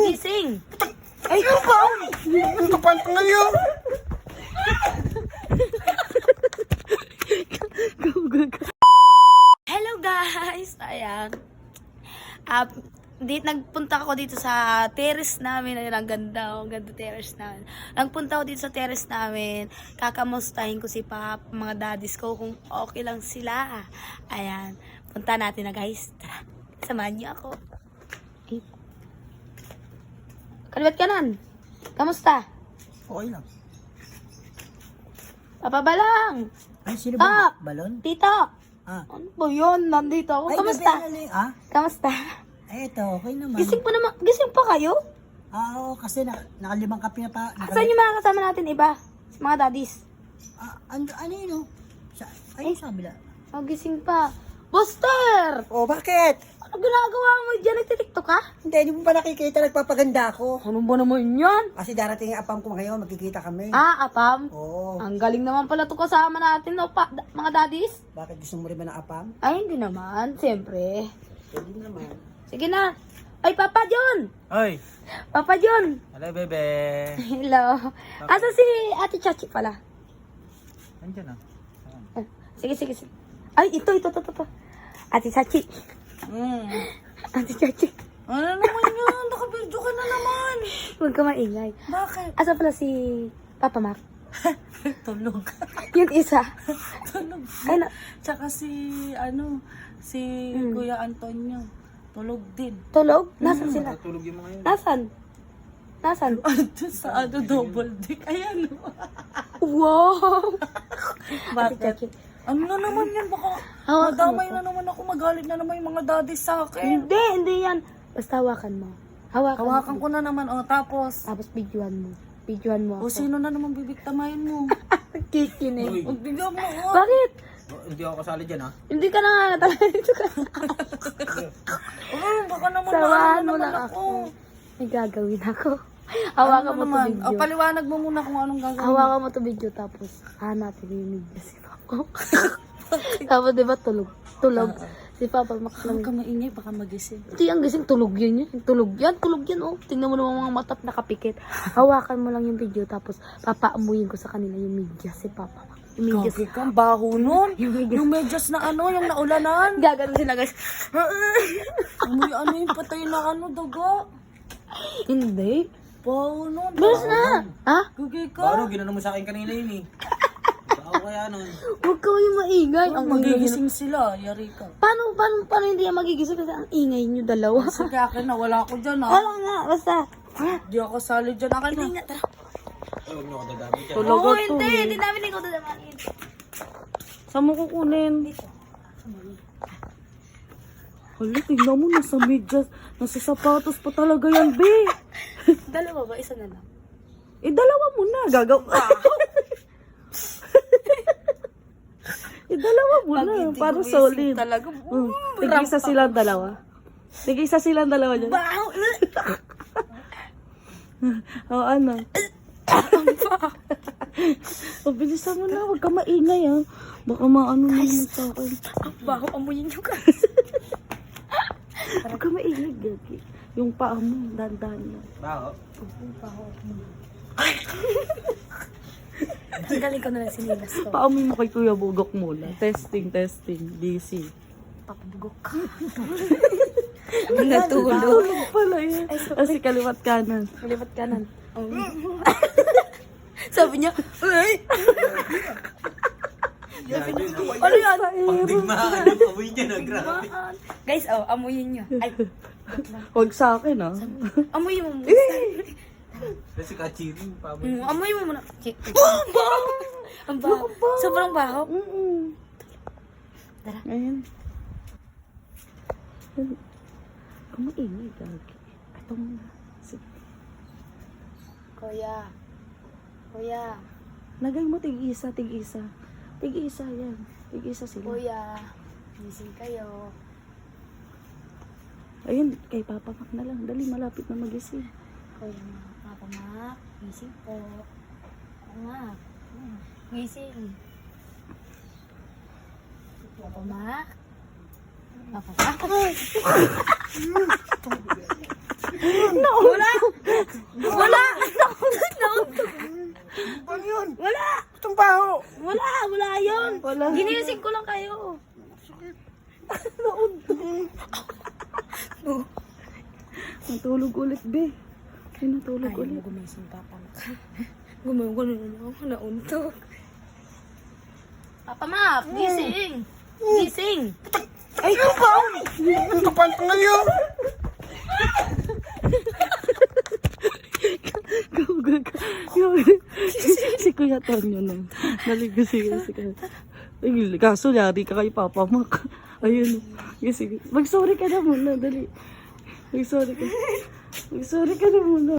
Gising! Ay, kapaw! Ang kapal ko ngayon! Hello guys! Ayan. Nagpunta ako dito sa terrace namin. Ayun, ang ganda. Ang ganda terrace namin. Nagpunta ako dito sa terrace namin. Kakamustahin ko si Pap, mga daddies ko, kung okay lang sila. Ayan. Punta natin na guys. Tara. Samahan niyo ako. Okay. Kaliwat kanan. Kamusta? Okay lang. Papa Balang! Ay, sino Ah! ba? Balon? Tito! Ah. Ano ba yun? Nandito ako. Ay, Kamusta? Kamusta? Ay, ito, okay naman. Gising pa naman. Gising pa kayo? Oo, kasi nakalimang kape na pa. Saan yung mga kasama natin iba? Mga daddies. Ano yun, oh? Ay, sabi lang. Oh, gising pa. Buster! Oh, bakit? Ano ginagawa mo dyan? Nagtitiktok ka? Hindi mo pa nakikita, nagpapaganda ako. Ano ba naman yan? Kasi darating yung apam ko ngayon, magkikita kami. Apam? Oo. Ang galing naman pala ito kasama natin, no, mga daddies. Bakit gusto mo rin ba ng apam? Ay, hindi naman. Siyempre. Pwede naman. Sige na. Ay, Papa John! Ay! Papa John! Hello, bebe! Hello. Asa si Ate Chachi pala? Andiyan ah. Sige. Ay, ito. Ate Chachi. Ate Chachi. Ano naman yun? Nakabirdo ka na naman! Huwag ka maingay. Bakit? Asa pala si Papa Mac? Tulog. Yung isa. Tulog. Ay, na, Tsaka si Kuya Antonio. Tulog din. tulog? Nasaan sila? Tulog yung mga yun. Nasaan? Ano sa double dick? Ayan. Wow! Ate Bakit? Chachi. Ano na naman yan? Baka Hawakan madamay mo na naman ako. Magalit na naman yung mga daddy sa akin. Hindi yan. Basta hawakan mo. Hawakan ko na naman. O, tapos. Tapos videoan mo. Videoan mo O, ako. sino na naman bibiktamayin mo? Kikinig. Huwag bigyan mo. Oh. Bakit? Hindi ako kasali dyan, ha? Hindi ka na nga talaga dito ka. Baka naman Samahan maano mo naman lang ako. May gagawin ako. Hawakan mo to naman? video. O, paliwanag mo muna kung anong gagawin. Hawakan mo to video tapos hanapin yung media si Papa. Tapos diba tulog? Si Papa Mac lang. Huwag ka maingay, baka magising. Hindi ang gising, tulog yan. Tulog yan oh. Tingnan mo naman mga matat nakapikit. Hawakan mo lang yung video tapos papaamuyin ko sa kanila yung media si Papa Mac. Yung media. Gagi ka, ang baho nun. Yung medyas na yung naulanan. Gagano sila guys. Ano yung patay na daga. Hindi. Baho nun. Bilis na. Ha? Gagi ka. Paano? Ginano mo sa akin kanina yun eh. Ako kaya nun. Huwag ka yung maingay. Ang Magigising sila, yari ka. Paano hindi yan magigising kasi ang ingay nyo dalawa? Sige, akin na, wala ako dyan, ha. Wala nga, basta. Di ako sali dyan, akin na. Tara. Ay, huwag niyo ako dadamit yan. Talaga to, Hindi namin ikaw dadamanin. Saan mo kukunin? Hala, tingnan mo, nasa medyas, nasa sapatos pa talaga yan, be. Dalawa ba? Isa na lang. Dalawa mo na, dalawa mo na, para solid. Talaga. Tig-isa silang dalawa. Tig-isa silang dalawa dyan. Baho. O, ano? O, bilisan mo na, huwag ka maingay, ha. Baka maano naman sa akin. Baho, amuyin nyo guys. Huwag ka maingay, Gagi. Yung paa mo, dahan-dahan na. Bao. Tanggalin ko na lang sinilas ko. Paamoy mo kay Kuya Bugok muna. Testing. DC. Papabugok ka. Natulog. Tulog pala yun. Ay, sorry. Kasi kaliwat kanan. Kalipat kanan. Sabi niya, ay! Ano yan? Pangdigmaan yung amoy niya na, grabe. Guys, amuyin nyo. Ay, Huwag sa akin, ha. amuyin mo muna. Kasi kachiri, pamoy. Amuyin mo muna. Ang baho. Sobrang baho. Tara. Ayan. Kumaingay, Gagi. Ito muna. Sige. Kuya. Lagay mo tig-isa. Tig-isa yan. Tig-isa sila. Kuya. Gising kayo. Ayun, kay Papa Mac na lang. Dali, malapit na magising. Kuya, Papa Mac. Gising po. Papa Mac. Gising. Papa Mac. Papa Mac. Wala! Wala! Nauntog! Paano yun? Wala! Itong baho. Wala yun! Wala. Ginising ko lang kayo. Natulog ulit, be. Ay, natulog ulit. Gumising papa Mac. Gumagano na ako, nauntog. Papa Mac, gising! Gising! Ay, yung baho. Ang kapal ka ngayon. Si Kuya Tonyo na. Naligo si Kuya. Ay, kaso yari ka kay Papa Mac. Ayun. Sige. Mag-sorry ka na muna, dali. Mag-sorry ka. Mag-sorry ka na muna.